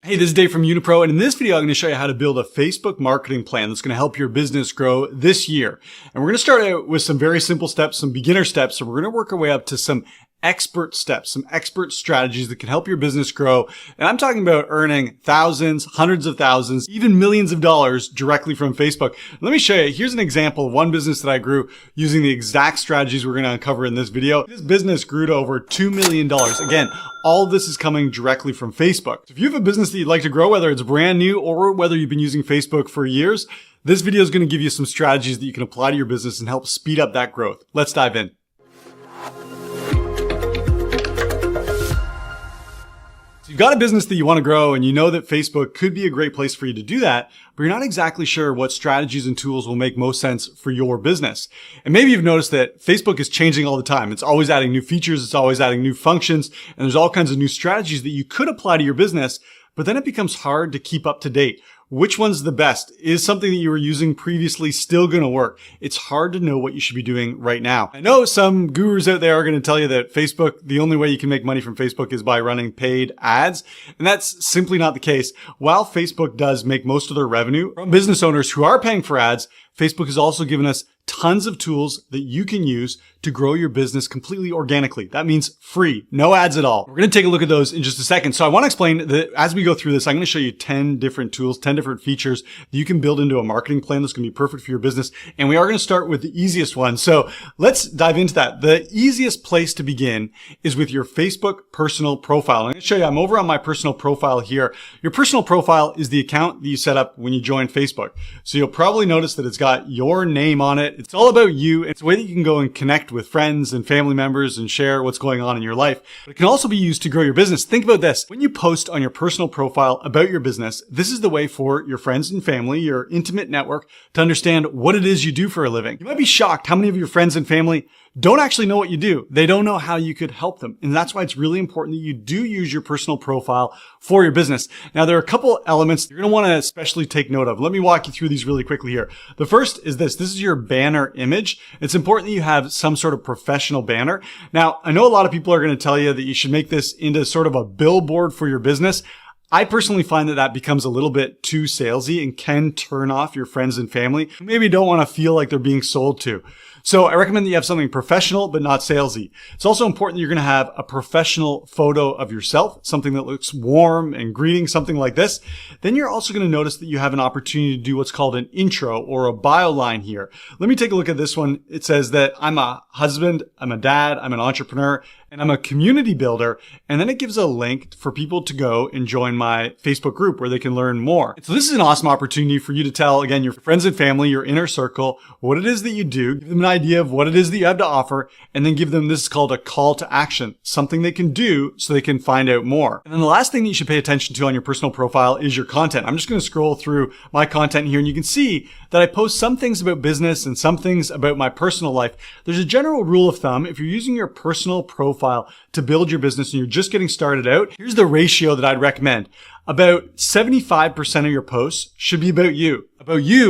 Hey, this is Dave from YunaPRO, and in this video, I'm going to show you how to build a Facebook marketing plan that's going to help your business grow this year. And we're going to start out with some very simple steps, some beginner steps, and we're going to work our way up to some expert steps, some expert strategies that can help your business grow. And I'm talking about earning thousands, hundreds of thousands, even millions of dollars directly from Facebook. Let me show you. Here's an example of one business that I grew using the exact strategies we're going to uncover in this video. This business grew to over $2 million. Again, all of this is coming directly from Facebook. So if you have a business that you'd like to grow, whether it's brand new or whether you've been using Facebook for years, this video is going to give you some strategies that you can apply to your business and help speed up that growth. Let's dive in. You've got a business that you want to grow and you know that Facebook could be a great place for you to do that, but you're not exactly sure what strategies and tools will make most sense for your business. And maybe you've noticed that Facebook is changing all the time. It's always adding new features. It's always adding new functions. And there's all kinds of new strategies that you could apply to your business, but then it becomes hard to keep up to date. Which one's the best? Is something that you were using previously still going to work? It's hard to know what you should be doing right now. I know some gurus out there are going to tell you that Facebook, the only way you can make money from Facebook is by running paid ads. And that's simply not the case. While Facebook does make most of their revenue from business owners who are paying for ads, Facebook has also given us tons of tools that you can use to grow your business completely organically. That means free, no ads at all. We're going to take a look at those in just a second. So I want to explain that as we go through this, I'm going to show you 10 different tools, 10 different features that you can build into a marketing plan that's going to be perfect for your business. And we are going to start with the easiest one. So let's dive into that. The easiest place to begin is with your Facebook personal profile. I'm going to show you, I'm over on my personal profile here. Your personal profile is the account that you set up when you join Facebook. So you'll probably notice that it's got your name on it. It's all about you. It's a way that you can go and connect with friends and family members and share what's going on in your life. But it can also be used to grow your business. Think about this. When you post on your personal profile about your business, this is the way for your friends and family, your intimate network, to understand what it is you do for a living. You might be shocked how many of your friends and family don't actually know what you do. They don't know how you could help them. And that's why it's really important that you do use your personal profile for your business. Now, there are a couple elements you're going to want to especially take note of. Let me walk you through these really quickly here. The first is this. This is your banner image. It's important that you have some sort of professional banner. Now, I know a lot of people are going to tell you that you should make this into sort of a billboard for your business. I personally find that that becomes a little bit too salesy and can turn off your friends and family who maybe don't want to feel like they're being sold to. So I recommend that you have something professional, but not salesy. It's also important that you're going to have a professional photo of yourself, something that looks warm and greeting, something like this. Then you're also going to notice that you have an opportunity to do what's called an intro or a bio line here. Let me take a look at this one. It says that I'm a husband, I'm a dad, I'm an entrepreneur, and I'm a community builder. And then it gives a link for people to go and join my Facebook group where they can learn more. So this is an awesome opportunity for you to tell, again, your friends and family, your inner circle, what it is that you do, give them an idea of what it is that you have to offer, and then give them, this is called a call to action, something they can do so they can find out more. And then the last thing that you should pay attention to on your personal profile is your content. I'm just going to scroll through my content here, and you can see that I post some things about business and some things about my personal life. There's a general rule of thumb. If you're using your personal profile to build your business and you're just getting started out, here's the ratio that I'd recommend. About 75% of your posts should be about you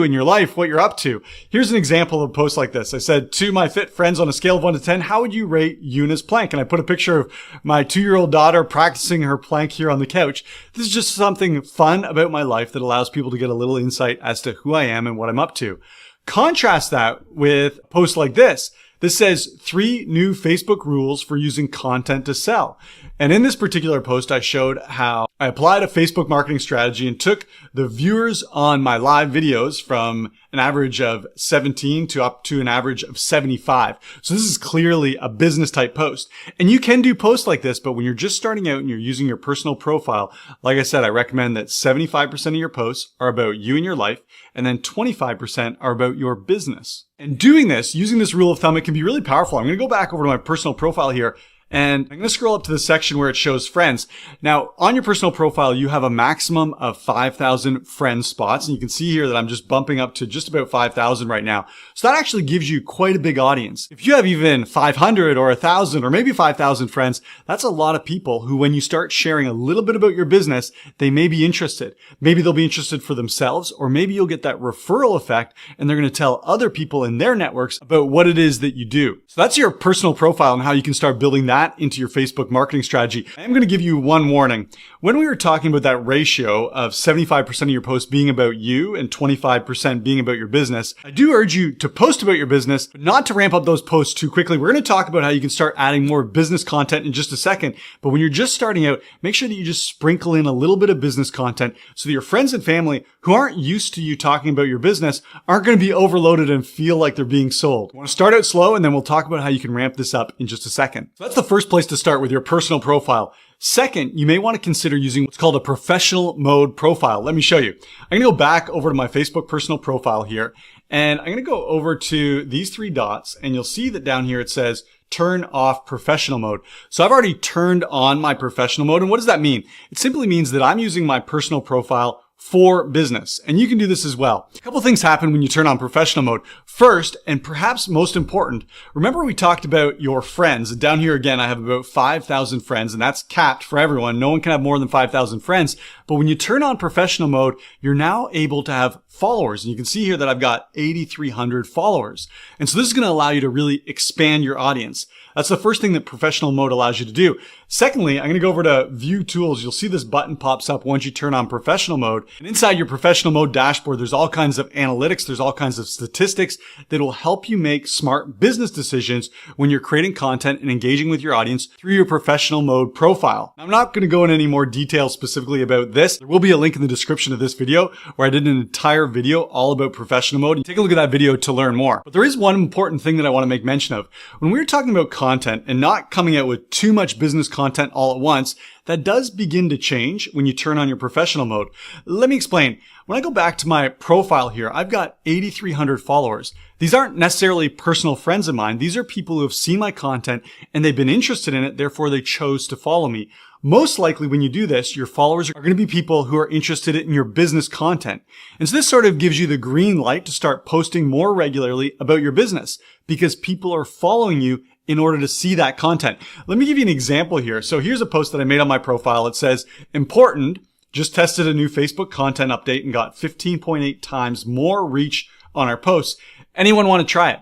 and your life, what you're up to. Here's an example of a post like this. I said, to my fit friends, on a scale of 1 to 10, how would you rate Yuna's plank? And I put a picture of my 2-year-old daughter practicing her plank here on the couch. This is just something fun about my life that allows people to get a little insight as to who I am and what I'm up to. Contrast that with a post like this. This says 3 new Facebook rules for using content to sell. And in this particular post, I showed how I applied a Facebook marketing strategy and took the viewers on my live videos from an average of 17 to up to an average of 75. So this is clearly a business type post. And you can do posts like this, but when you're just starting out and you're using your personal profile, like I said, I recommend that 75% of your posts are about you and your life, and then 25% are about your business. And doing this, using this rule of thumb, it can be really powerful. I'm going to go back over to my personal profile here, and I'm going to scroll up to the section where it shows friends. Now, on your personal profile, you have a maximum of 5,000 friend spots. And you can see here that I'm just bumping up to just about 5,000 right now. So that actually gives you quite a big audience. If you have even 500 or 1,000 or maybe 5,000 friends, that's a lot of people who, when you start sharing a little bit about your business, they may be interested. Maybe they'll be interested for themselves, or maybe you'll get that referral effect and they're going to tell other people in their networks about what it is that you do. So that's your personal profile and how you can start building that into your Facebook marketing strategy. I am going to give you one warning. when we were talking about that ratio of 75% of your posts being about you and 25% being about your business, I do urge you to post about your business, but not to ramp up those posts too quickly. We're going to talk about how you can start adding more business content in just a second. But when you're just starting out, make sure that you just sprinkle in a little bit of business content so that your friends and family who aren't used to you talking about your business aren't going to be overloaded and feel like they're being sold. I want to start out slow, and then we'll talk about how you can ramp this up in just a second. So that's the first place to start, with your personal profile. Second, you may want to consider using what's called a professional mode profile. Let me show you. I'm going to go back over to my Facebook personal profile here, and I'm going to go over to these three dots, and you'll see that down here it says turn off professional mode. So I've already turned on my professional mode. And what does that mean? It simply means that I'm using my personal profile for business. And you can do this as well. A couple things happen when you turn on professional mode. First, and perhaps most important, remember we talked about your friends. Down here again, I have about 5,000 friends, and that's capped for everyone. No one can have more than 5,000 friends. But when you turn on professional mode, you're now able to have followers. And you can see here that I've got 8,300 followers. And so this is going to allow you to really expand your audience. That's the first thing that professional mode allows you to do. Secondly, I'm going to go over to View Tools. You'll see this button pops up once you turn on professional mode. And inside your professional mode dashboard, there's all kinds of analytics. There's all kinds of statistics that will help you make smart business decisions when you're creating content and engaging with your audience through your professional mode profile. Now, I'm not going to go into any more detail specifically about this. There will be a link in the description of this video where I did an entire video all about professional mode. You take a look at that video to learn more. But there is one important thing that I want to make mention of. When we were talking about content and not coming out with too much business content all at once, that does begin to change when you turn on your professional mode. Let me explain. When I go back to my profile here, I've got 8,300 followers. These aren't necessarily personal friends of mine. These are people who have seen my content and they've been interested in it, therefore they chose to follow me. Most likely when you do this, your followers are going to be people who are interested in your business content. And so this sort of gives you the green light to start posting more regularly about your business because people are following you in order to see that content. Let me give you an example here. So here's a post that I made on my profile. It says, important, just tested a new Facebook content update and got 15.8 times more reach on our posts. Anyone want to try it?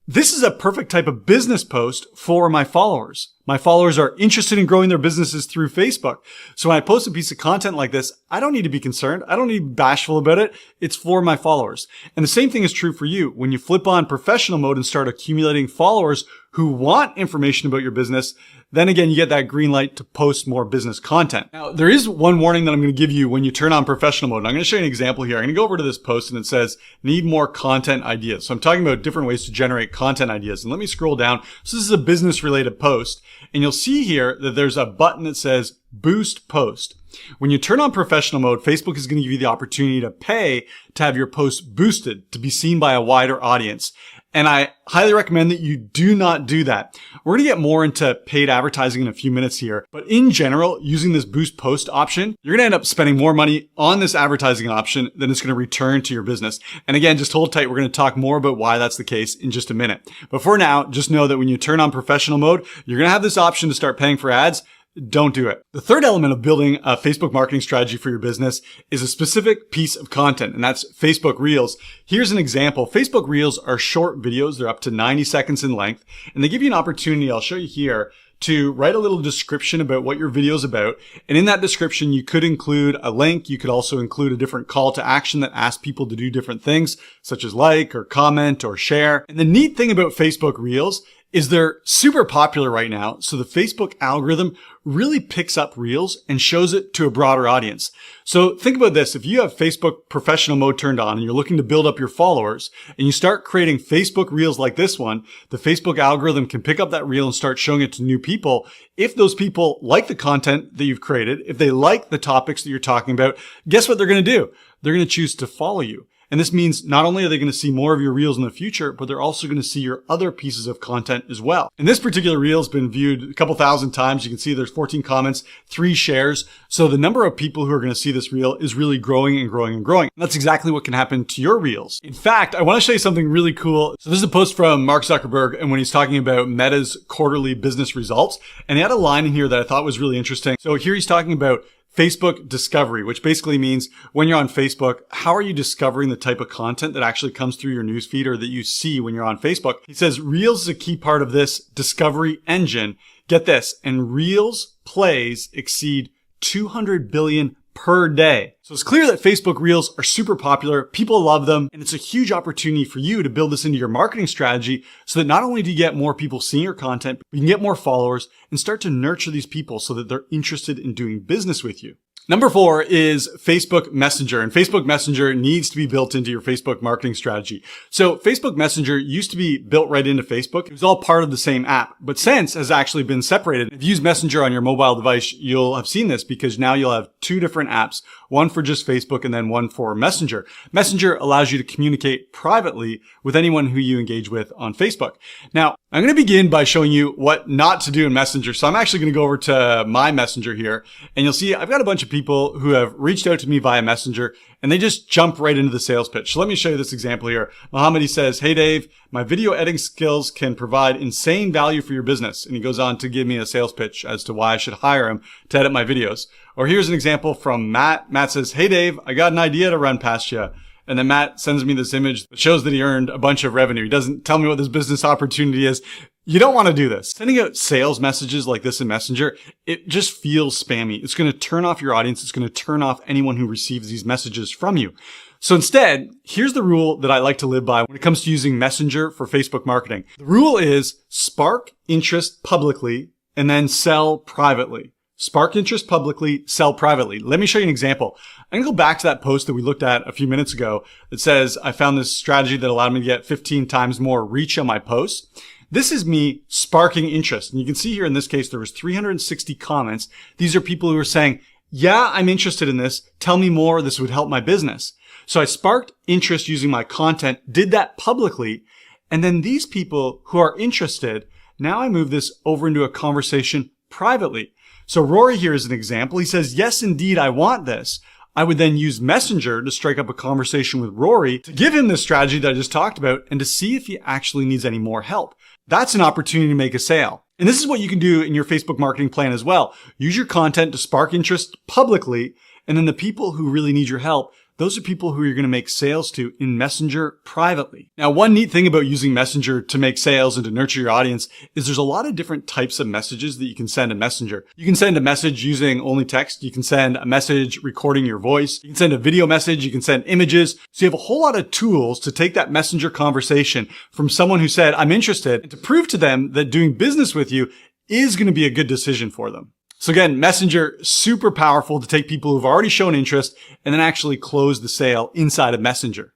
This is a perfect type of business post for my followers. My followers are interested in growing their businesses through Facebook. So when I post a piece of content like this, I don't need to be concerned. I don't need to be bashful about it. It's for my followers. And the same thing is true for you. When you flip on professional mode and start accumulating followers who want information about your business, then again, you get that green light to post more business content. Now, there is one warning that I'm going to give you when you turn on professional mode. And I'm going to show you an example here. I'm going to go over to this post and it says, need more content ideas. So I'm talking about different ways to generate content ideas. And let me scroll down. So this is a business related post. And you'll see here that there's a button that says boost post. When you turn on professional mode, Facebook is going to give you the opportunity to pay to have your post boosted, to be seen by a wider audience. And I highly recommend that you do not do that. We're going to get more into paid advertising in a few minutes here. But in general, using this boost post option, you're going to end up spending more money on this advertising option than it's going to return to your business. And again, just hold tight. We're going to talk more about why that's the case in just a minute. But for now, just know that when you turn on professional mode, you're going to have this option to start paying for ads. Don't do it. The third element of building a Facebook marketing strategy for your business is a specific piece of content, and that's Facebook Reels. Here's an example. Facebook Reels are short videos. They're up to 90 seconds in length, and they give you an opportunity, I'll show you here, to write a little description about what your video is about. And in that description, you could include a link. You could also include a different call to action that asks people to do different things, such as like or comment or share. And the neat thing about Facebook Reels is they're super popular right now. So the Facebook algorithm really picks up Reels and shows it to a broader audience. So think about this. If you have Facebook professional mode turned on and you're looking to build up your followers and you start creating Facebook Reels like this one, the Facebook algorithm can pick up that reel and start showing it to new people. If those people like the content that you've created, if they like the topics that you're talking about, guess what they're going to do? They're going to choose to follow you. And this means not only are they going to see more of your reels in the future, but they're also going to see your other pieces of content as well. And this particular reel has been viewed a couple thousand times. You can see there's 14 comments, 3 shares. So the number of people who are going to see this reel is really growing and growing and growing. And that's exactly what can happen to your reels. In fact, I want to show you something really cool. So this is a post from Mark Zuckerberg, and when he's talking about Meta's quarterly business results, and he had a line in here that I thought was really interesting. So here he's talking about Facebook discovery, which basically means when you're on Facebook, how are you discovering the type of content that actually comes through your newsfeed or that you see when you're on Facebook? He says Reels is a key part of this discovery engine. Get this, and Reels plays exceed 200 billion per day. So it's clear that Facebook Reels are super popular. People love them. And it's a huge opportunity for you to build this into your marketing strategy so that not only do you get more people seeing your content, but you can get more followers and start to nurture these people so that they're interested in doing business with you. Number 4 is Facebook Messenger, and Facebook Messenger needs to be built into your Facebook marketing strategy. So Facebook Messenger used to be built right into Facebook. It was all part of the same app, but since has actually been separated. If you use Messenger on your mobile device, you'll have seen this because now you'll have 2 different apps, one for just Facebook and then one for Messenger. Messenger allows you to communicate privately with anyone who you engage with on Facebook. Now, I'm going to begin by showing you what not to do in Messenger. So I'm actually going to go over to my Messenger here, and you'll see I've got a bunch of people who have reached out to me via Messenger, and they just jump right into the sales pitch. So let me show you this example here. Mohammed, he says, "Hey Dave, my video editing skills can provide insane value for your business." And he goes on to give me a sales pitch as to why I should hire him to edit my videos. Or here's an example from Matt. Matt says, "Hey Dave, I got an idea to run past you." And then Matt sends me this image that shows that he earned a bunch of revenue. He doesn't tell me what this business opportunity is. You don't want to do this. Sending out sales messages like this in Messenger, it just feels spammy. It's going to turn off your audience. It's going to turn off anyone who receives these messages from you. So instead, here's the rule that I like to live by when it comes to using Messenger for Facebook marketing. The rule is spark interest publicly and then sell privately. Spark interest publicly, sell privately. Let me show you an example. I'm going to go back to that post that we looked at a few minutes ago that says I found this strategy that allowed me to get 15 times more reach on my posts. This is me sparking interest. And you can see here in this case, there was 360 comments. These are people who are saying, "Yeah, I'm interested in this. Tell me more. This would help my business." So I sparked interest using my content, did that publicly. And then these people who are interested, now I move this over into a conversation privately. So Rory here is an example. He says, "Yes, indeed, I want this." I would then use Messenger to strike up a conversation with Rory to give him this strategy that I just talked about and to see if he actually needs any more help. That's an opportunity to make a sale. And this is what you can do in your Facebook marketing plan as well. Use your content to spark interest publicly, and then the people who really need your help, those are people who you're going to make sales to in Messenger privately. Now, one neat thing about using Messenger to make sales and to nurture your audience is there's a lot of different types of messages that you can send in Messenger. You can send a message using only text. You can send a message recording your voice. You can send a video message. You can send images. So you have a whole lot of tools to take that Messenger conversation from someone who said, "I'm interested," and to prove to them that doing business with you is going to be a good decision for them. So again, Messenger, super powerful to take people who've already shown interest and then actually close the sale inside of Messenger.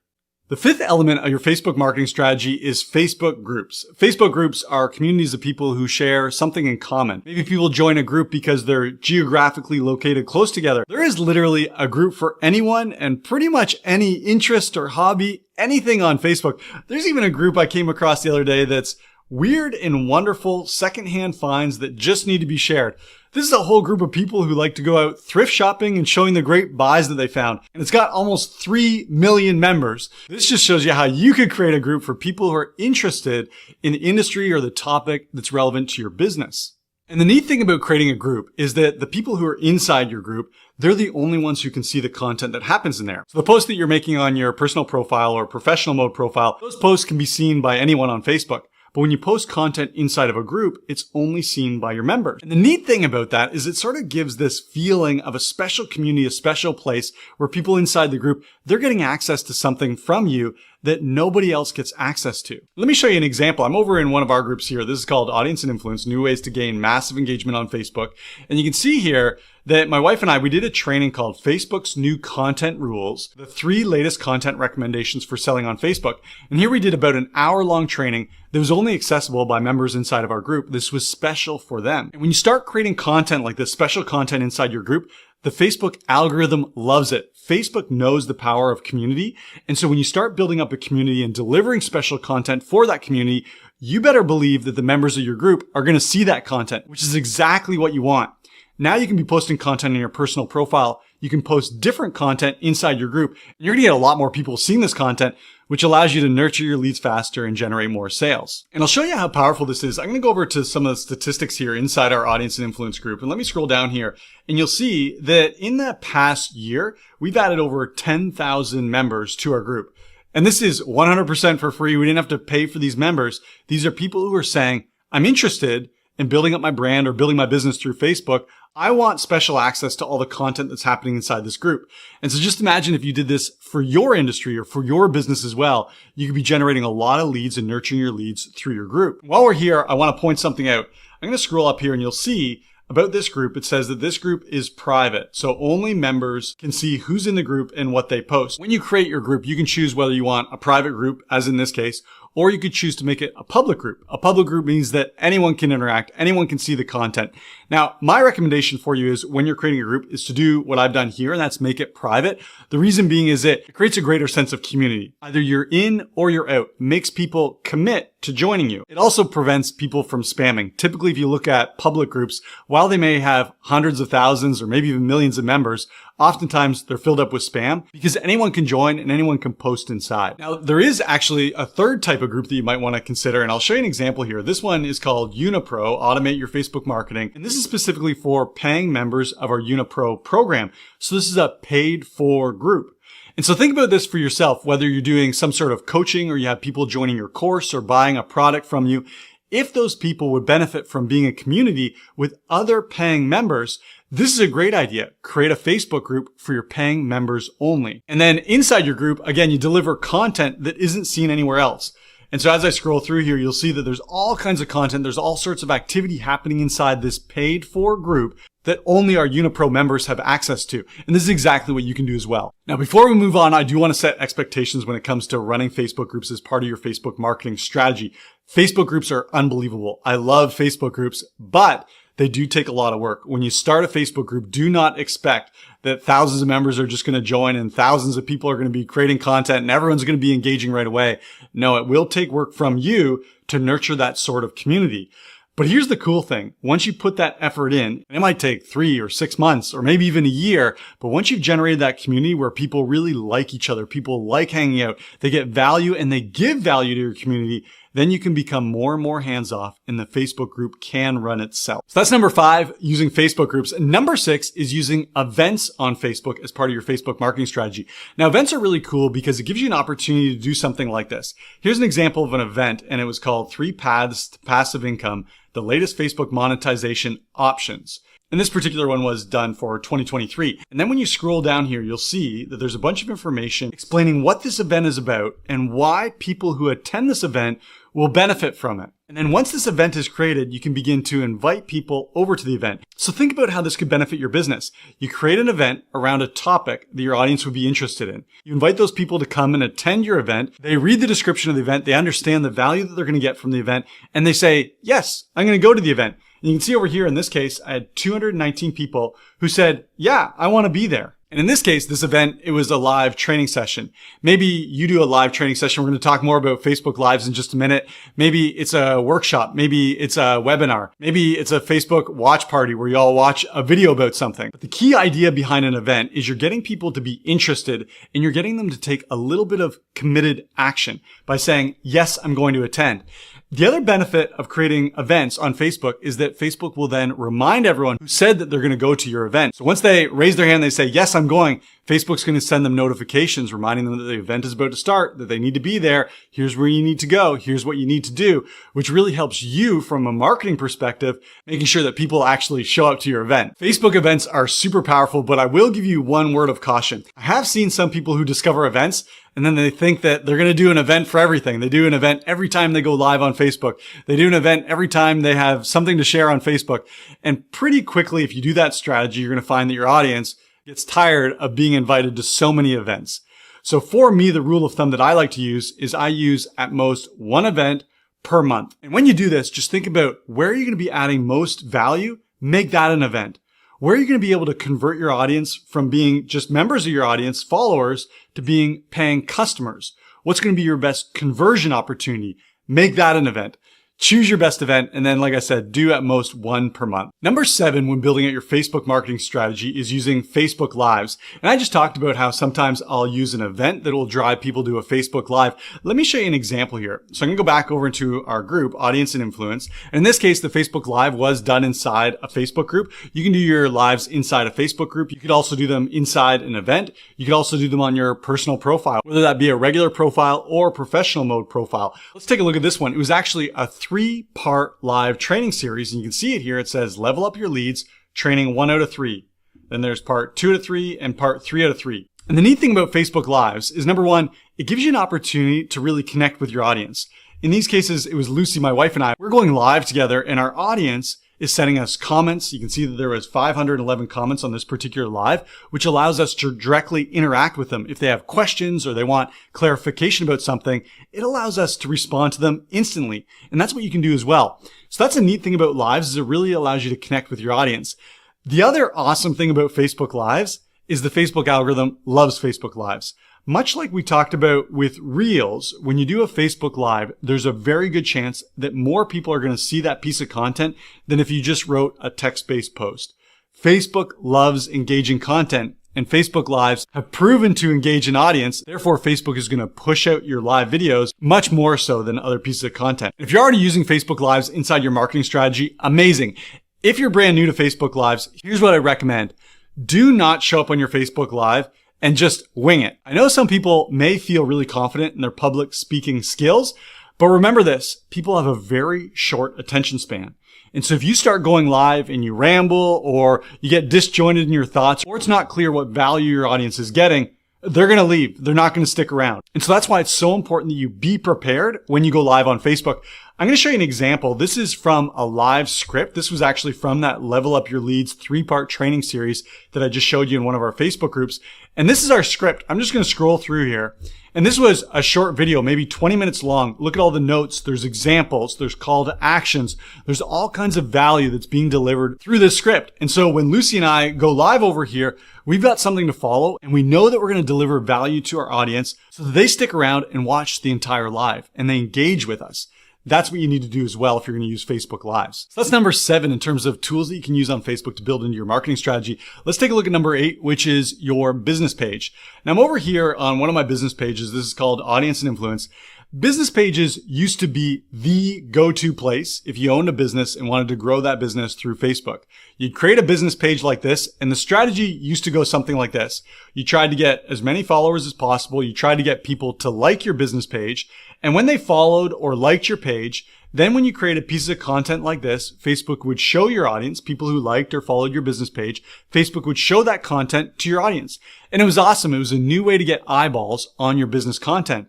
The 5th element of your Facebook marketing strategy is Facebook groups. Facebook groups are communities of people who share something in common. Maybe people join a group because they're geographically located close together. There is literally a group for anyone and pretty much any interest or hobby, anything on Facebook. There's even a group I came across the other day that's weird and wonderful secondhand finds that just need to be shared. This is a whole group of people who like to go out thrift shopping and showing the great buys that they found. And it's got almost 3 million members. This just shows you how you could create a group for people who are interested in the industry or the topic that's relevant to your business. And the neat thing about creating a group is that the people who are inside your group, they're the only ones who can see the content that happens in there. So the post that you're making on your personal profile or professional mode profile, those posts can be seen by anyone on Facebook. But when you post content inside of a group, it's only seen by your members. And the neat thing about that is it sort of gives this feeling of a special community, a special place where people inside the group, they're getting access to something from you that nobody else gets access to. Let me show you an example. I'm over in one of our groups here. This is called Audience and Influence, New Ways to Gain Massive Engagement on Facebook. And you can see here that my wife and I, we did a training called Facebook's New Content Rules, the 3 latest content recommendations for selling on Facebook. And here we did about an hour-long training that was only accessible by members inside of our group. This was special for them. And when you start creating content like this, special content inside your group, the Facebook algorithm loves it. Facebook knows the power of community. And so when you start building up a community and delivering special content for that community, you better believe that the members of your group are going to see that content, which is exactly what you want. Now you can be posting content in your personal profile. You can post different content inside your group. And you're going to get a lot more people seeing this content, which allows you to nurture your leads faster and generate more sales. And I'll show you how powerful this is. I'm going to go over to some of the statistics here inside our audience and influence group. And let me scroll down here. And you'll see that in the past year, we've added over 10,000 members to our group. And this is 100% for free. We didn't have to pay for these members. These are people who are saying, "I'm interested in building up my brand or building my business through Facebook. I want special access to all the content that's happening inside this group. And so just imagine if you did this for your industry or for your business as well, you could be generating a lot of leads and nurturing your leads through your group. While we're here, I want to point something out. I'm going to scroll up here and you'll see about this group, it says that this group is private. So only members can see who's in the group and what they post. When you create your group, you can choose whether you want a private group, as in this case, or you could choose to make it a public group. A public group means that anyone can interact, anyone can see the content. Now, my recommendation for you is when you're creating a group is to do what I've done here, and that's make it private. The reason being is it creates a greater sense of community. Either you're in or you're out. It makes people commit to joining you. It also prevents people from spamming. Typically, if you look at public groups, while they may have hundreds of thousands or maybe even millions of members, oftentimes they're filled up with spam because anyone can join and anyone can post inside. Now, there is actually a third type of group that you might want to consider, and I'll show you an example here. This one is called YunaPRO, Automate Your Facebook Marketing. And this is specifically for paying members of our YunaPRO program. So this is a paid for group. And so think about this for yourself, whether you're doing some sort of coaching or you have people joining your course or buying a product from you. If those people would benefit from being a community with other paying members, this is a great idea. Create a Facebook group for your paying members only. And then inside your group, again, you deliver content that isn't seen anywhere else. And so as I scroll through here, you'll see that there's all kinds of content. There's all sorts of activity happening inside this paid for group that only our YunaPro members have access to. And this is exactly what you can do as well. Now, before we move on, I do want to set expectations when it comes to running Facebook groups as part of your Facebook marketing strategy. Facebook groups are unbelievable. I love Facebook groups, but they do take a lot of work. When you start a Facebook group, do not expect that thousands of members are just going to join and thousands of people are going to be creating content and everyone's going to be engaging right away. No, it will take work from you to nurture that sort of community. But here's the cool thing. Once you put that effort in, and it might take 3 or 6 months or maybe even a year, but once you've generated that community where people really like each other, people like hanging out, they get value and they give value to your community, then you can become more and more hands-off and the Facebook group can run itself. So that's number 5, using Facebook groups. Number 6 is using events on Facebook as part of your Facebook marketing strategy. Now, events are really cool because it gives you an opportunity to do something like this. Here's an example of an event, and it was called 3 Paths to Passive Income, the latest Facebook monetization options. And this particular one was done for 2023. And then when you scroll down here, you'll see that there's a bunch of information explaining what this event is about and why people who attend this event will benefit from it. And then once this event is created, you can begin to invite people over to the event. So think about how this could benefit your business. You create an event around a topic that your audience would be interested in. You invite those people to come and attend your event. They read the description of the event. They understand the value that they're going to get from the event. And they say, yes, I'm going to go to the event. And you can see over here in this case, I had 219 people who said, yeah, I want to be there. And in this case, this event, it was a live training session. Maybe you do a live training session. We're going to talk more about Facebook Lives in just a minute. Maybe it's a workshop. Maybe it's a webinar. Maybe it's a Facebook watch party where you all watch a video about something. But the key idea behind an event is you're getting people to be interested and you're getting them to take a little bit of committed action by saying, yes, I'm going to attend. The other benefit of creating events on Facebook is that Facebook will then remind everyone who said that they're going to go to your event. So once they raise their hand, they say, yes, I'm going. Facebook's going to send them notifications reminding them that the event is about to start, that they need to be there. Here's where you need to go. Here's what you need to do, which really helps you from a marketing perspective, making sure that people actually show up to your event. Facebook events are super powerful, but I will give you one word of caution. I have seen some people who discover events and then they think that they're going to do an event for everything. They do an event every time they go live on Facebook. They do an event every time they have something to share on Facebook. And pretty quickly, if you do that strategy, you're going to find that your audience gets tired of being invited to so many events. So for me, the rule of thumb that I like to use is I use at most 1 event per month. And when you do this, just think about where you're going to be adding most value. Make that an event. Where are you going to be able to convert your audience from being just members of your audience, followers, to being paying customers? What's going to be your best conversion opportunity? Make that an event. Choose your best event, and then, like I said, do at most 1 per month. Number 7, when building out your Facebook marketing strategy, is using Facebook Lives. And I just talked about how sometimes I'll use an event that will drive people to a Facebook Live. Let me show you an example here. So I'm going to go back over into our group, Audience and Influence. And in this case, the Facebook Live was done inside a Facebook group. You can do your lives inside a Facebook group. You could also do them inside an event. You could also do them on your personal profile, whether that be a regular profile or professional mode profile. Let's take a look at this one. It was actually a 3-part live training series, and you can see it here. It says level up your leads, training 1 out of 3. Then there's part 2 out of 3 and part 3 out of 3. And the neat thing about Facebook Lives is, number one, it gives you an opportunity to really connect with your audience. In these cases, it was Lucy, my wife, and I. We're going live together, and our audience is sending us comments. You can see that there was 511 comments on this particular live, which allows us to directly interact with them. If they have questions or they want clarification about something, it allows us to respond to them instantly. And that's what you can do as well. So that's a neat thing about lives, is it really allows you to connect with your audience. The other awesome thing about Facebook Lives is the Facebook algorithm loves Facebook Lives. Much like we talked about with Reels, when you do a Facebook Live, there's a very good chance that more people are going to see that piece of content than if you just wrote a text-based post. Facebook loves engaging content, and Facebook Lives have proven to engage an audience. Therefore, Facebook is going to push out your live videos much more so than other pieces of content. If you're already using Facebook Lives inside your marketing strategy, amazing. If you're brand new to Facebook Lives, here's what I recommend. Do not show up on your Facebook Live and just wing it. I know some people may feel really confident in their public speaking skills, but remember this, people have a very short attention span. And so if you start going live and you ramble, or you get disjointed in your thoughts, or it's not clear what value your audience is getting, they're going to leave. They're not going to stick around. And so that's why it's so important that you be prepared when you go live on Facebook. I'm going to show you an example. This is from a live script. This was actually from that Level Up Your Leads 3-part training series that I just showed you in one of our Facebook groups. And this is our script. I'm just going to scroll through here. And this was a short video, maybe 20 minutes long. Look at all the notes. There's examples. There's call to actions. There's all kinds of value that's being delivered through this script. And so when Lucy and I go live over here, we've got something to follow, and we know that we're going to deliver value to our audience so that they stick around and watch the entire live and they engage with us. That's what you need to do as well if you're going to use Facebook Lives. So that's number 7 in terms of tools that you can use on Facebook to build into your marketing strategy. Let's take a look at number 8, which is your business page. Now I'm over here on one of my business pages. This is called Audience and Influence. Business pages used to be the go-to place if you owned a business and wanted to grow that business through Facebook. You'd create a business page like this, and the strategy used to go something like this. You tried to get as many followers as possible. You tried to get people to like your business page. And when they followed or liked your page, then when you created pieces of content like this, Facebook would show your audience, people who liked or followed your business page, Facebook would show that content to your audience. And it was awesome. It was a new way to get eyeballs on your business content.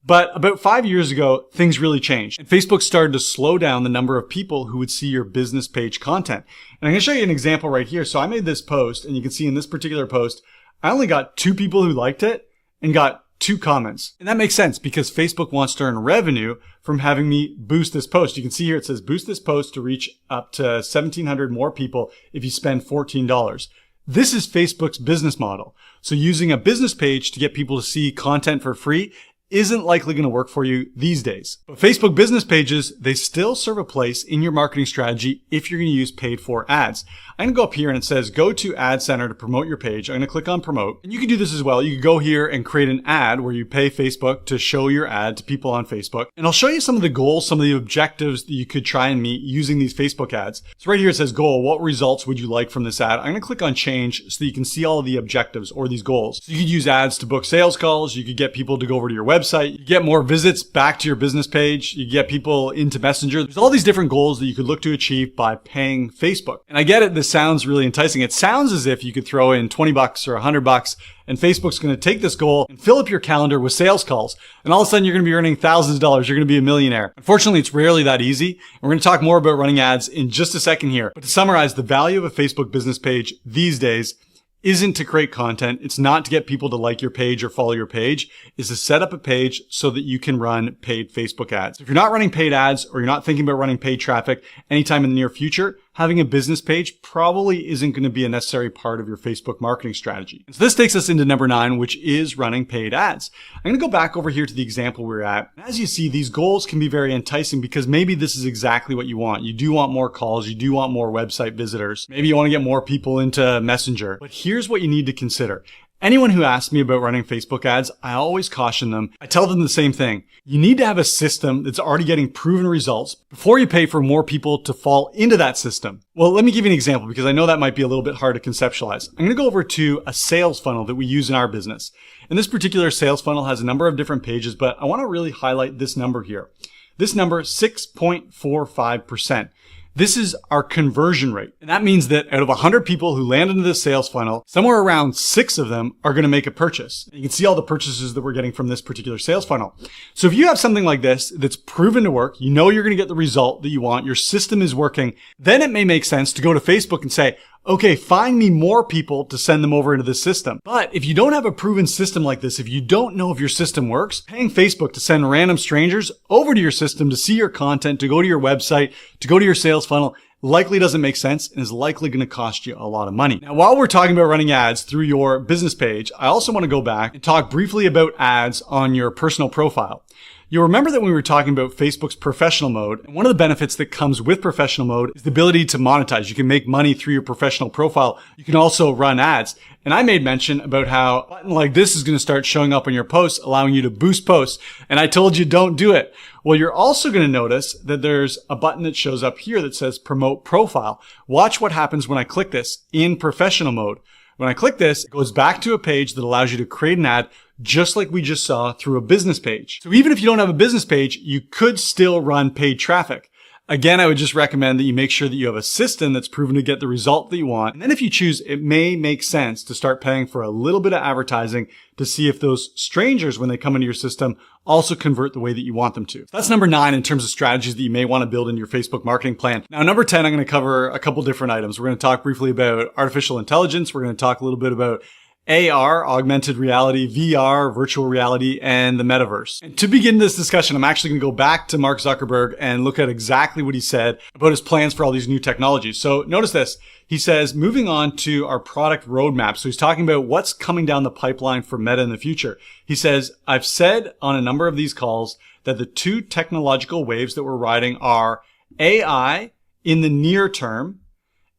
But about 5 years ago, things really changed. And Facebook started to slow down the number of people who would see your business page content. And I'm going to show you an example right here. So I made this post, and you can see in this particular post, I only got 2 people who liked it and got 2 comments. And that makes sense because Facebook wants to earn revenue from having me boost this post. You can see here it says boost this post to reach up to 1,700 more people if you spend $14. This is Facebook's business model. So using a business page to get people to see content for free isn't likely going to work for you these days. But Facebook business pages, they still serve a place in your marketing strategy if you're going to use paid for ads. I'm going to go up here and it says go to Ad Center to promote your page. I'm going to click on promote. And you can do this as well. You can go here and create an ad where you pay Facebook to show your ad to people on Facebook. And I'll show you some of the goals, some of the objectives that you could try and meet using these Facebook ads. So right here it says goal. What results would you like from this ad? I'm going to click on change so that you can see all of the objectives or these goals. So you could use ads to book sales calls. You could get people to go over to your website. You get more visits back to your business page. You get people into Messenger. There's all these different goals that you could look to achieve by paying Facebook. And I get it. This sounds really enticing. It sounds as if you could throw in $20 or $100 and Facebook's going to take this goal and fill up your calendar with sales calls. And all of a sudden you're going to be earning thousands of dollars. You're going to be a millionaire. Unfortunately, it's rarely that easy. And we're going to talk more about running ads in just a second here. But to summarize, the value of a Facebook business page these days isn't to create content. It's not to get people to like your page or follow your page. It's to set up a page so that you can run paid Facebook ads. If you're not running paid ads or you're not thinking about running paid traffic anytime in the near future, having a business page probably isn't going to be a necessary part of your Facebook marketing strategy. And so this takes us into number 9, which is running paid ads. I'm going to go back over here to the example we were at. As you see, these goals can be very enticing because maybe this is exactly what you want. You do want more calls. You do want more website visitors. Maybe you want to get more people into Messenger. But here's what you need to consider. Anyone who asks me about running Facebook ads, I always caution them. I tell them the same thing. You need to have a system that's already getting proven results before you pay for more people to fall into that system. Well, let me give you an example because I know that might be a little bit hard to conceptualize. I'm going to go over to a sales funnel that we use in our business. And this particular sales funnel has a number of different pages, but I want to really highlight this number here. This number, 6.45%. This is our conversion rate. And that means that out of 100 people who land into this sales funnel, somewhere around 6 of them are going to make a purchase. You can see all the purchases that we're getting from this particular sales funnel. So if you have something like this that's proven to work, you know you're going to get the result that you want, your system is working, then it may make sense to go to Facebook and say, okay, find me more people to send them over into this system. But if you don't have a proven system like this, if you don't know if your system works, paying Facebook to send random strangers over to your system to see your content, to go to your website, to go to your sales funnel, likely doesn't make sense and is likely going to cost you a lot of money. Now, while we're talking about running ads through your business page, I also want to go back and talk briefly about ads on your personal profile. You'll remember that when we were talking about Facebook's professional mode, and one of the benefits that comes with professional mode is the ability to monetize. You can make money through your professional profile. You can also run ads. And I made mention about how a button like this is going to start showing up on your posts, allowing you to boost posts. And I told you don't do it. Well, you're also going to notice that there's a button that shows up here that says promote profile. Watch what happens when I click this in professional mode. When I click this, it goes back to a page that allows you to create an ad just like we just saw through a business page. So even if you don't have a business page, you could still run paid traffic. Again, I would just recommend that you make sure that you have a system that's proven to get the result that you want. And then if you choose, it may make sense to start paying for a little bit of advertising to see if those strangers, when they come into your system, also convert the way that you want them to. So that's number 9 in terms of strategies that you may want to build in your Facebook marketing plan. Now, number 10, I'm going to cover a couple different items. We're going to talk briefly about artificial intelligence. We're going to talk a little bit about AR, augmented reality, VR, virtual reality, and the metaverse. And to begin this discussion, I'm actually going to go back to Mark Zuckerberg and look at exactly what he said about his plans for all these new technologies. So notice this. He says, moving on to our product roadmap. So he's talking about what's coming down the pipeline for Meta in the future. He says, I've said on a number of these calls that the 2 technological waves that we're riding are AI in the near term,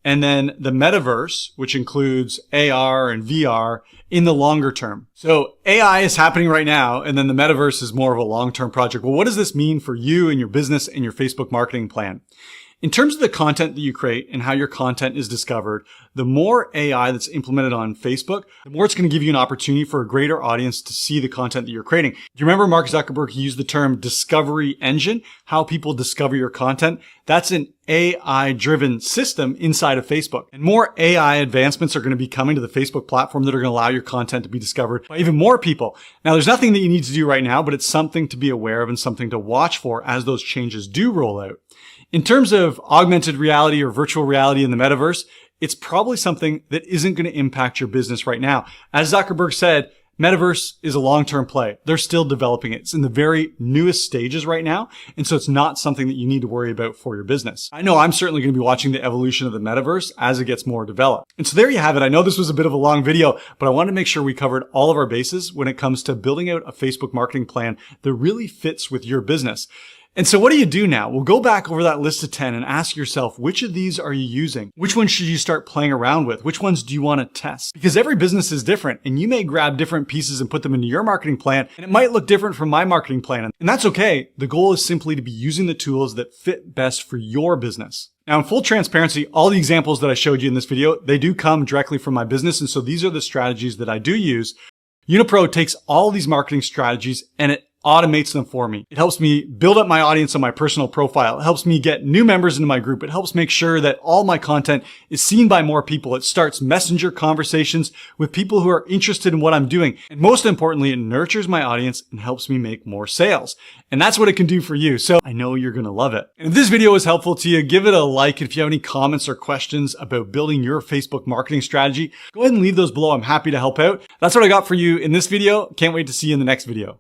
and then the metaverse, which includes AR and VR in the longer term. So AI is happening right now, and then the metaverse is more of a long-term project. Well, what does this mean for you and your business and your Facebook marketing plan? In terms of the content that you create and how your content is discovered, the more AI that's implemented on Facebook, the more it's going to give you an opportunity for a greater audience to see the content that you're creating. Do you remember Mark Zuckerberg used the term discovery engine, how people discover your content? That's an AI-driven system inside of Facebook. And more AI advancements are going to be coming to the Facebook platform that are going to allow your content to be discovered by even more people. Now, there's nothing that you need to do right now, but it's something to be aware of and something to watch for as those changes do roll out. In terms of augmented reality or virtual reality in the metaverse, it's probably something that isn't going to impact your business right now. As Zuckerberg said, metaverse is a long-term play. They're still developing it. It's in the very newest stages right now. And so it's not something that you need to worry about for your business. I know I'm certainly going to be watching the evolution of the metaverse as it gets more developed. And so there you have it. I know this was a bit of a long video, but I wanted to make sure we covered all of our bases when it comes to building out a Facebook marketing plan that really fits with your business. And so what do you do now? Well, go back over that list of 10 and ask yourself, which of these are you using? Which ones should you start playing around with? Which ones do you want to test? Because every business is different, and you may grab different pieces and put them into your marketing plan, and it might look different from my marketing plan. And that's okay. The goal is simply to be using the tools that fit best for your business. Now, in full transparency, all the examples that I showed you in this video, they do come directly from my business. And so these are the strategies that I do use. YunaPRO takes all these marketing strategies and it automates them for me. It helps me build up my audience on my personal profile. It helps me get new members into my group. It helps make sure that all my content is seen by more people. It starts messenger conversations with people who are interested in what I'm doing. And most importantly, it nurtures my audience and helps me make more sales. And that's what it can do for you. So I know you're going to love it. And if this video was helpful to you, give it a like. If you have any comments or questions about building your Facebook marketing strategy, go ahead and leave those below. I'm happy to help out. That's what I got for you in this video. Can't wait to see you in the next video.